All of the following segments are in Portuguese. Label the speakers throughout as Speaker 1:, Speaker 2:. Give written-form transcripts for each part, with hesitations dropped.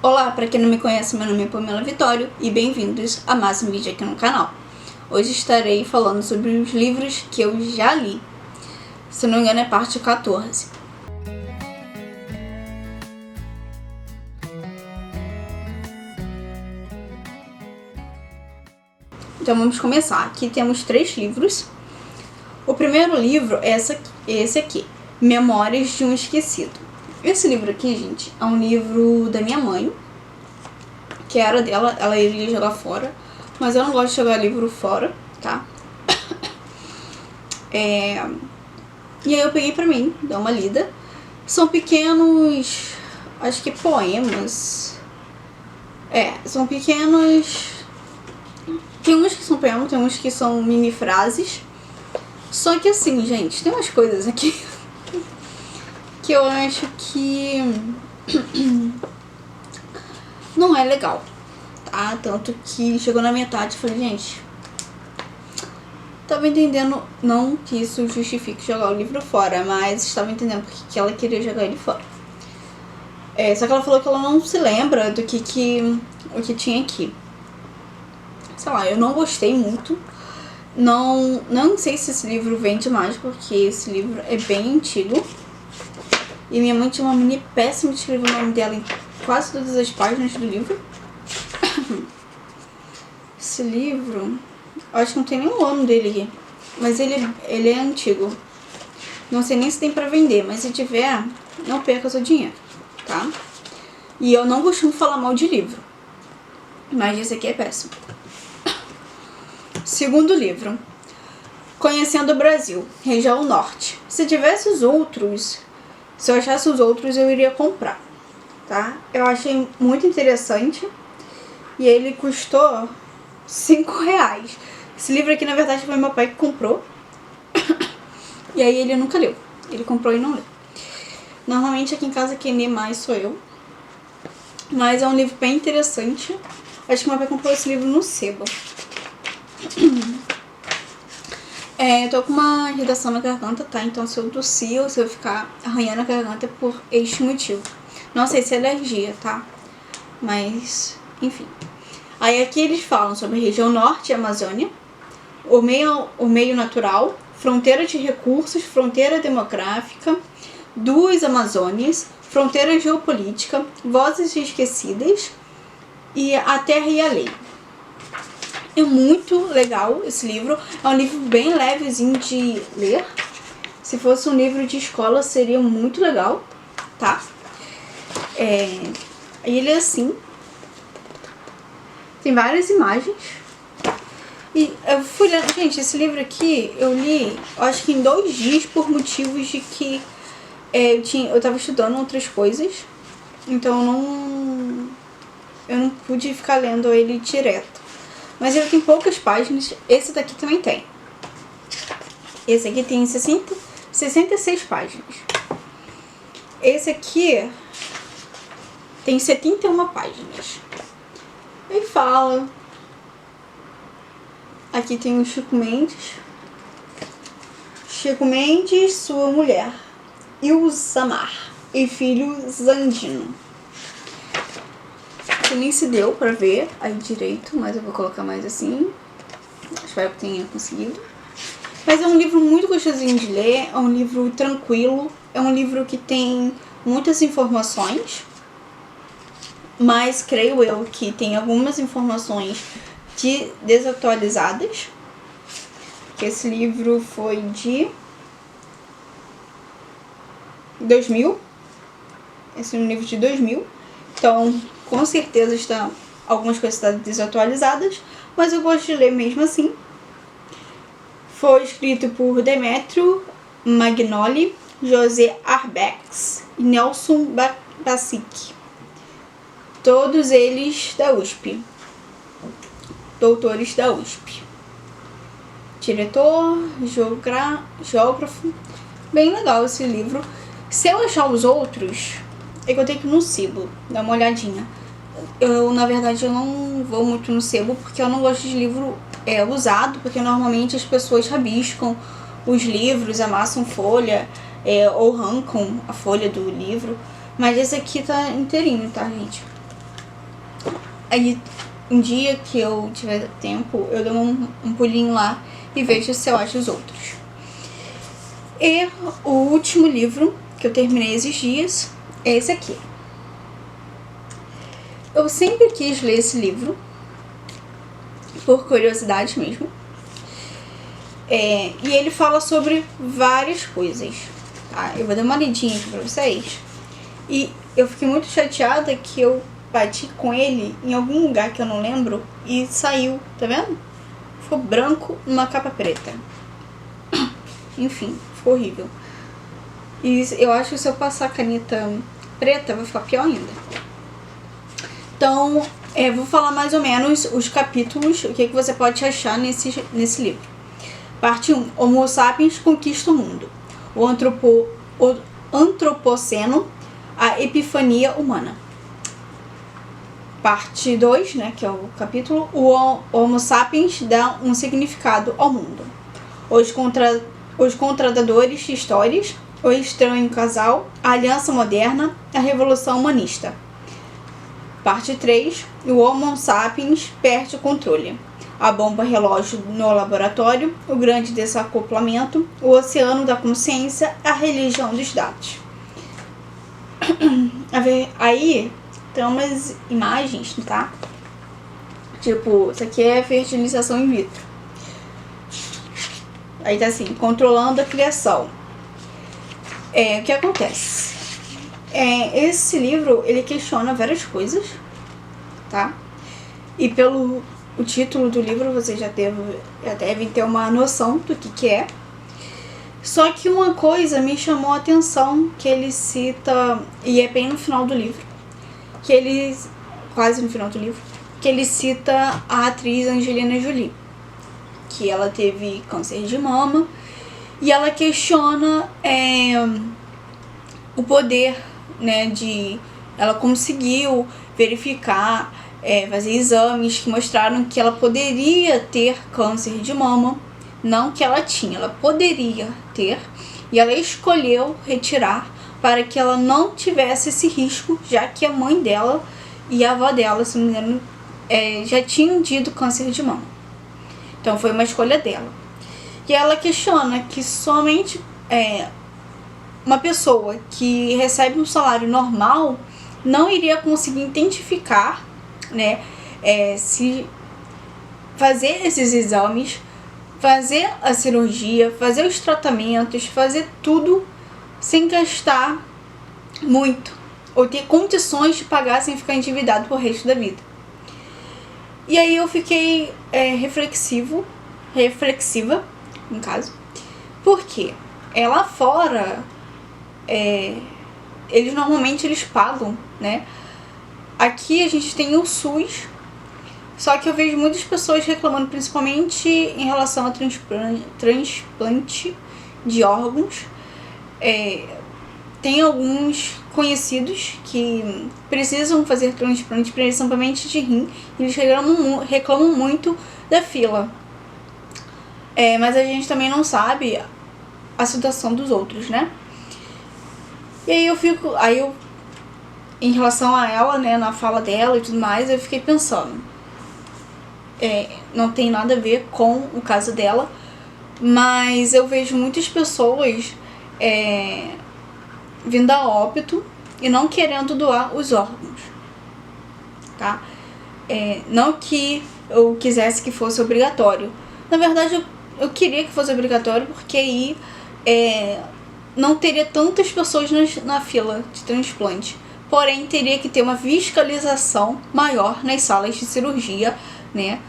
Speaker 1: Olá, para quem não me conhece, meu nome é Pamela Vitório e bem-vindos a mais um vídeo aqui no canal. Hoje estarei falando sobre os livros que eu já li. Se não me engano é parte 14. Então vamos começar. Aqui temos 3 livros. O primeiro livro é esse aqui, Memórias de um Esquecido. Esse livro aqui, gente, é um livro da minha mãe, que era dela, ela iria jogar fora, mas eu não gosto de jogar livro fora, tá? E aí eu peguei pra mim, dar uma lida. São pequenos, acho que poemas. São pequenos. Tem uns que são poemas, tem uns que são mini frases. Só que assim, gente, tem umas coisas aqui que eu acho que não é legal, tá? Tanto que chegou na metade e falei, gente, tava entendendo, não que isso justifique jogar o livro fora, mas estava entendendo porque que ela queria jogar ele fora. Só que ela falou que ela não se lembra do o que tinha aqui. Sei lá, eu não gostei muito. Não sei se esse livro vende mais, porque esse livro é bem antigo. E minha mãe tinha uma mania péssima de escrever o nome dela em quase todas as páginas do livro. Esse livro, eu acho que não tem nenhum ano dele aqui, mas ele é antigo. Não sei nem se tem pra vender, mas se tiver, não perca seu dinheiro, tá? E eu não costumo falar mal de livro, mas esse aqui é péssimo. Segundo livro, Conhecendo o Brasil, Região Norte. Se tivesse os outros, se eu achasse os outros, eu iria comprar, tá? Eu achei muito interessante e ele custou R$5. Esse livro aqui, na verdade, foi meu pai que comprou. E aí ele nunca leu. Ele comprou e não leu. Normalmente aqui em casa quem lê mais sou eu. Mas é um livro bem interessante. Acho que meu pai comprou esse livro no sebo. Eu tô com uma irritação na garganta, tá? Então se eu tossir ou se eu ficar arranhando a garganta é por este motivo. Não sei se é alergia, tá? Mas, enfim. Aí aqui eles falam sobre a região norte e Amazônia, o meio natural, fronteira de recursos, fronteira demográfica, duas Amazônias, fronteira geopolítica, vozes esquecidas e a terra e a lei. É muito legal esse livro, é um livro bem levezinho de ler. Se fosse um livro de escola seria muito legal, tá? Ele é assim, tem várias imagens. E eu fui lendo, gente, esse livro aqui eu li, acho que em 2 dias, por motivos de que eu tava estudando outras coisas, então eu não pude ficar lendo ele direto. Mas ele tem poucas páginas. Esse daqui também tem. Esse aqui tem 66 páginas. Esse aqui tem 71 páginas. E fala. Aqui tem o Chico Mendes. Chico Mendes, sua mulher, Ilsamar e filho Zandino. Que nem se deu pra ver aí direito, mas eu vou colocar mais assim. Espero que tenha conseguido. Mas é um livro muito gostosinho de ler, é um livro tranquilo, é um livro que tem muitas informações, mas creio eu que tem algumas informações desatualizadas. Que esse livro foi de 2000. Esse é um livro de 2000. Então, com certeza algumas coisas estão desatualizadas, mas eu gosto de ler mesmo assim. Foi escrito por Demetrio Magnoli, José Arbex e Nelson Basic. Todos eles da USP. Doutores da USP. Diretor, geógrafo. Bem legal esse livro. Se eu achar os outros, é que eu tenho que ir no sebo, dar uma olhadinha. Na verdade, eu não vou muito no sebo, porque eu não gosto de livro usado, porque normalmente as pessoas rabiscam os livros, amassam folha, ou arrancam a folha do livro. Mas esse aqui tá inteirinho, tá, gente? Aí, um dia que eu tiver tempo, eu dou um pulinho lá e vejo se eu acho os outros. E o último livro que eu terminei esses dias é esse aqui. Eu sempre quis ler esse livro, por curiosidade mesmo. E ele fala sobre várias coisas. Tá? Eu vou dar uma lidinha aqui pra vocês. E eu fiquei muito chateada que eu bati com ele em algum lugar que eu não lembro e saiu, tá vendo? Ficou branco numa capa preta. Enfim, ficou horrível. E eu acho que se eu passar caneta preta vai ficar pior ainda. Então, vou falar mais ou menos os capítulos, o que você pode achar nesse livro. Parte 1. Homo sapiens conquista o mundo. O antropoceno, a epifania humana. Parte 2, né, que é o capítulo, o Homo sapiens dá um significado ao mundo. Os contradadores de histórias, o estranho casal, a aliança moderna, a revolução humanista. Parte 3, o Homo sapiens perde o controle. A bomba relógio no laboratório, o grande desacoplamento, o oceano da consciência, a religião dos dados. Aí tem umas imagens, tá? Tipo, isso aqui é fertilização in vitro. Aí tá assim, controlando a criação. O que acontece? Esse livro, ele questiona várias coisas, tá? E pelo o título do livro, você já deve ter uma noção do que é. Só que uma coisa me chamou a atenção, que ele cita, e é bem no final do livro, quase no final do livro, que ele cita a atriz Angelina Jolie, que ela teve câncer de mama, e ela questiona o poder, né, ela conseguiu verificar, fazer exames que mostraram que ela poderia ter câncer de mama, não que ela tinha, ela poderia ter, e ela escolheu retirar para que ela não tivesse esse risco, já que a mãe dela e a avó dela, se não me engano, já tinham tido câncer de mama. Então foi uma escolha dela. E ela questiona que somente uma pessoa que recebe um salário normal não iria conseguir identificar, né, se fazer esses exames, fazer a cirurgia, fazer os tratamentos, fazer tudo sem gastar muito, ou ter condições de pagar sem ficar endividado pro resto da vida. E aí eu fiquei reflexiva, no caso, porque lá fora eles normalmente pagam, né? Aqui a gente tem o SUS, só que eu vejo muitas pessoas reclamando, principalmente em relação a transplante de órgãos. Tem alguns conhecidos que precisam fazer transplante, principalmente de rim, e eles reclamam muito da fila. Mas a gente também não sabe a situação dos outros, né? E aí eu em relação a ela, né, na fala dela e tudo mais, eu fiquei pensando, não tem nada a ver com o caso dela, mas eu vejo muitas pessoas vindo a óbito e não querendo doar os órgãos, tá? Não que eu quisesse que fosse obrigatório. Na verdade, eu queria que fosse obrigatório, porque aí não teria tantas pessoas na fila de transplante. Porém, teria que ter uma fiscalização maior nas salas de cirurgia, né?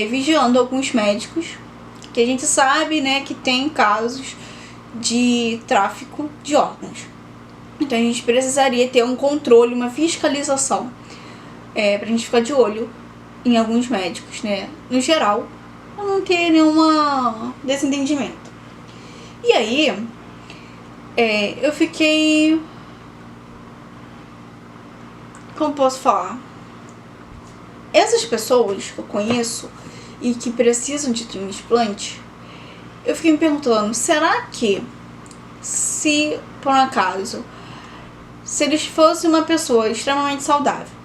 Speaker 1: Vigiando alguns médicos, que a gente sabe, né, que tem casos de tráfico de órgãos. Então a gente precisaria ter um controle, uma fiscalização, pra gente ficar de olho em alguns médicos, né? No geral, pra não ter nenhum desentendimento. E aí, eu fiquei... Como posso falar? Essas pessoas que eu conheço e que precisam de transplante, eu fiquei me perguntando, será que, se por um acaso, se eles fossem uma pessoa extremamente saudável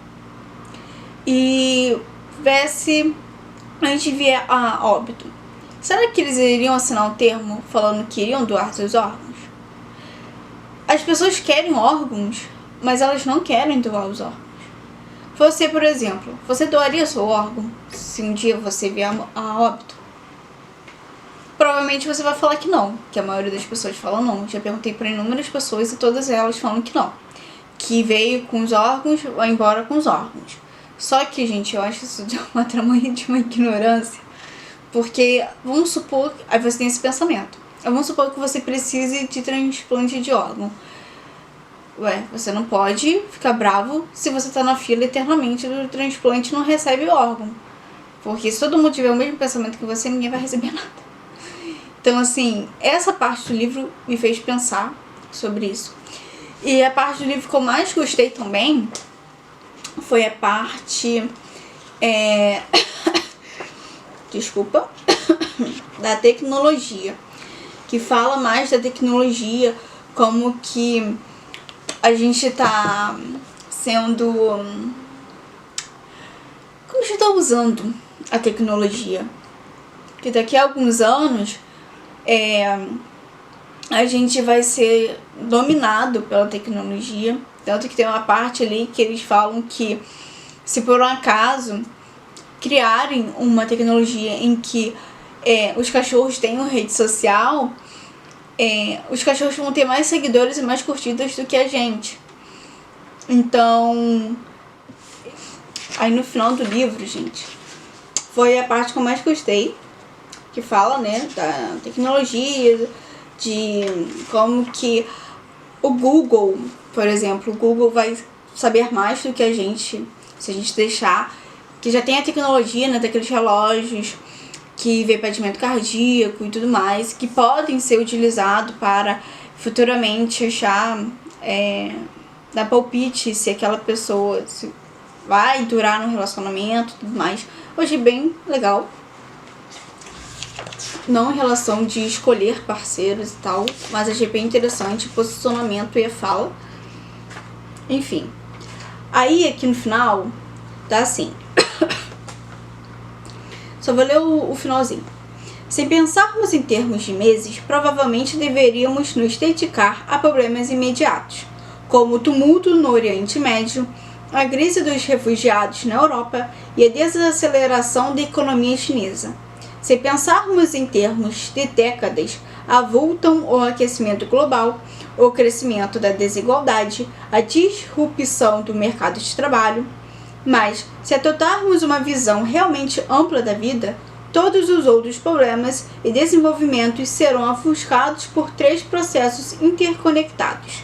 Speaker 1: e a gente vier a óbito, será que eles iriam assinar um termo falando que iriam doar seus órgãos? As pessoas querem órgãos, mas elas não querem doar os órgãos. Você, por exemplo, você doaria seu órgão se um dia você vier a óbito? Provavelmente você vai falar que não, que a maioria das pessoas fala não. Já perguntei para inúmeras pessoas e todas elas falam que não. Que veio com os órgãos, vai embora com os órgãos. Só que, gente, eu acho isso de uma tamanha de uma ignorância. Porque, vamos supor, aí você tem esse pensamento. Vamos supor que você precise de transplante de órgão. Ué, você não pode ficar bravo se você tá na fila eternamente do transplante e não recebe o órgão. Porque se todo mundo tiver o mesmo pensamento que você, ninguém vai receber nada. Então, assim, essa parte do livro me fez pensar sobre isso. E a parte do livro que eu mais gostei também foi a parte... Desculpa. Da tecnologia. Que fala mais da tecnologia, como que a gente tá sendo... Como a gente tá usando a tecnologia. Que daqui a alguns anos... a gente vai ser dominado pela tecnologia. Tanto que tem uma parte ali que eles falam que se por um acaso criarem uma tecnologia em que os cachorros tenham rede social, os cachorros vão ter mais seguidores e mais curtidas do que a gente. Então, aí no final do livro, gente, foi a parte que eu mais gostei, que fala, né, da tecnologia, de como que o Google, por exemplo, o Google vai saber mais do que a gente, se a gente deixar, que já tem a tecnologia, né, daqueles relógios que vê batimento cardíaco e tudo mais, que podem ser utilizados para futuramente achar, dar palpite se aquela pessoa vai durar no relacionamento e tudo mais. Eu achei bem legal. Não em relação de escolher parceiros e tal, mas achei bem interessante o posicionamento e a fala. Enfim. Aí aqui no final, tá assim. Só vou ler o finalzinho. Se pensarmos em termos de meses, provavelmente deveríamos nos dedicar a problemas imediatos, como o tumulto no Oriente Médio, a crise dos refugiados na Europa e a desaceleração da economia chinesa. Se pensarmos em termos de décadas, avultam o aquecimento global, o crescimento da desigualdade, a disrupção do mercado de trabalho. Mas, se adotarmos uma visão realmente ampla da vida, todos os outros problemas e desenvolvimentos serão ofuscados por 3 processos interconectados.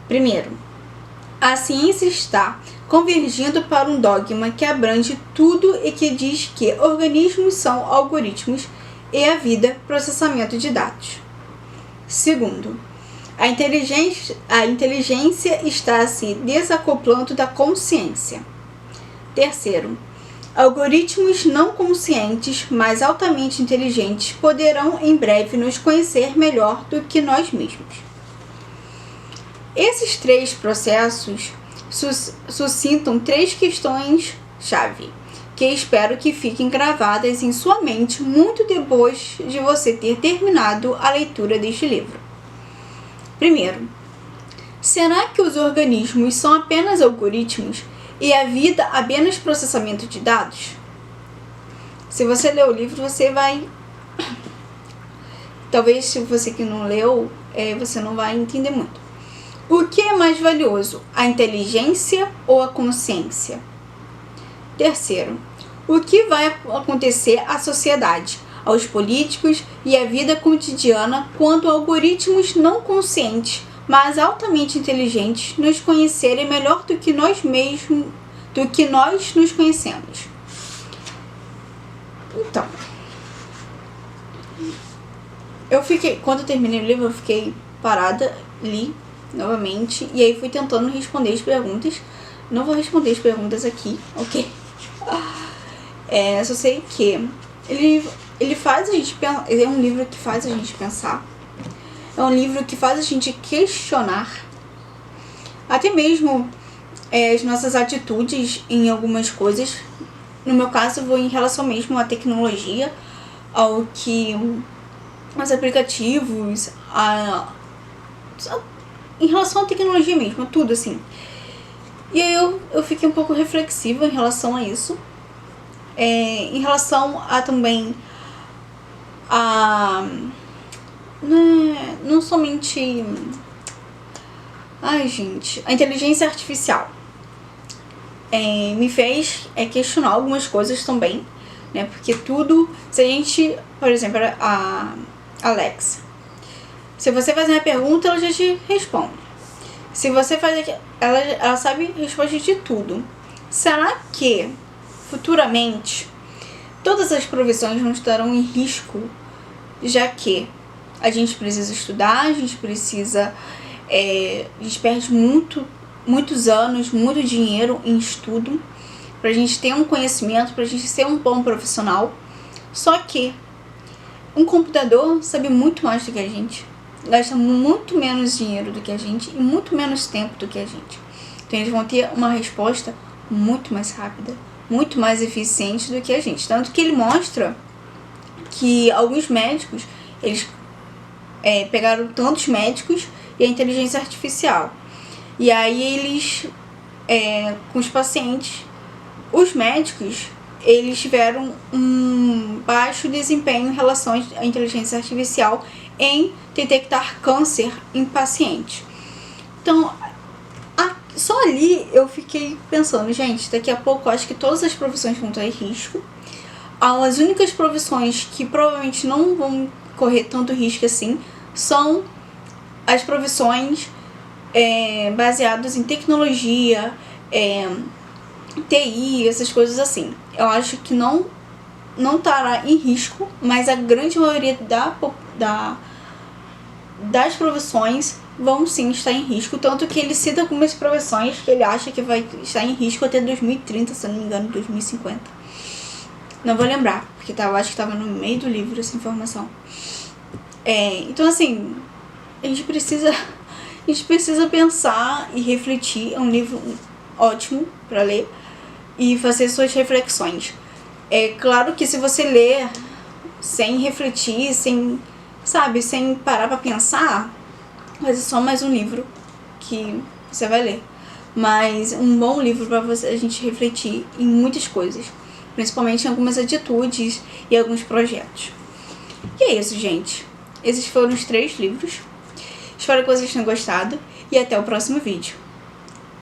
Speaker 1: Primeiro, a ciência está convergindo para um dogma que abrange tudo e que diz que organismos são algoritmos e a vida processamento de dados. Segundo, a inteligência está se desacoplando da consciência. Terceiro, algoritmos não conscientes, mas altamente inteligentes, poderão em breve nos conhecer melhor do que nós mesmos. Esses 3 processos suscitam 3 questões-chave, que espero que fiquem gravadas em sua mente muito depois de você ter terminado a leitura deste livro. Primeiro, será que os organismos são apenas algoritmos e a vida apenas processamento de dados? Se você ler o livro, você vai... Talvez se você que não leu, você não vai entender muito. O que é mais valioso, a inteligência ou a consciência? Terceiro, o que vai acontecer à sociedade, aos políticos e à vida cotidiana quando algoritmos não conscientes, mas altamente inteligentes, nos conhecerem melhor do que nós nos conhecemos? Então, quando eu terminei o livro, eu fiquei parada, li novamente, e aí fui tentando responder as perguntas. Não vou responder as perguntas aqui, ok? Só sei que ele faz a gente pensar. É um livro que faz a gente pensar. É um livro que faz a gente questionar. Até mesmo as nossas atitudes em algumas coisas. No meu caso, eu vou em relação mesmo à tecnologia, ao que os aplicativos, em relação à tecnologia mesmo, a tudo assim. E aí eu fiquei um pouco reflexiva em relação a isso. Em relação a também a... Não somente... Ai, gente, a inteligência artificial me fez questionar algumas coisas também, né? Porque tudo, se a gente, por exemplo, a Alexa, se você fazer uma pergunta, ela já te responde. Se você faz ela sabe resposta de tudo. Será que futuramente todas as profissões não estarão em risco, já que a gente precisa estudar, a gente precisa a gente perde muitos anos, muito dinheiro em estudo pra gente ter um conhecimento, pra gente ser um bom profissional. Só que um computador sabe muito mais do que a gente, gasta muito menos dinheiro do que a gente e muito menos tempo do que a gente. Então eles vão ter uma resposta muito mais rápida, muito mais eficiente do que a gente. Tanto que ele mostra que alguns médicos, eles pegaram tantos médicos e a inteligência artificial. E aí eles, com os pacientes, os médicos, eles tiveram um baixo desempenho em relação à inteligência artificial em detectar câncer em pacientes. Então, só ali eu fiquei pensando, gente, daqui a pouco eu acho que todas as profissões vão estar em risco. As únicas profissões que provavelmente não vão correr tanto risco assim são as profissões baseadas em tecnologia, TI, essas coisas assim. Eu acho que não estará em risco, mas a grande maioria das profissões vão sim estar em risco, tanto que ele cita algumas profissões que ele acha que vai estar em risco até 2030, se eu não me engano, 2050. Não vou lembrar, porque eu acho que estava no meio do livro essa informação. Então assim, a gente precisa pensar e refletir. É um livro ótimo para ler e fazer suas reflexões. É claro que se você ler sem refletir, sem parar para pensar, vai ser só mais um livro que você vai ler. Mas um bom livro para a gente refletir em muitas coisas, principalmente em algumas atitudes e alguns projetos. E é isso, gente. Esses foram os 3 livros. Espero que vocês tenham gostado e até o próximo vídeo.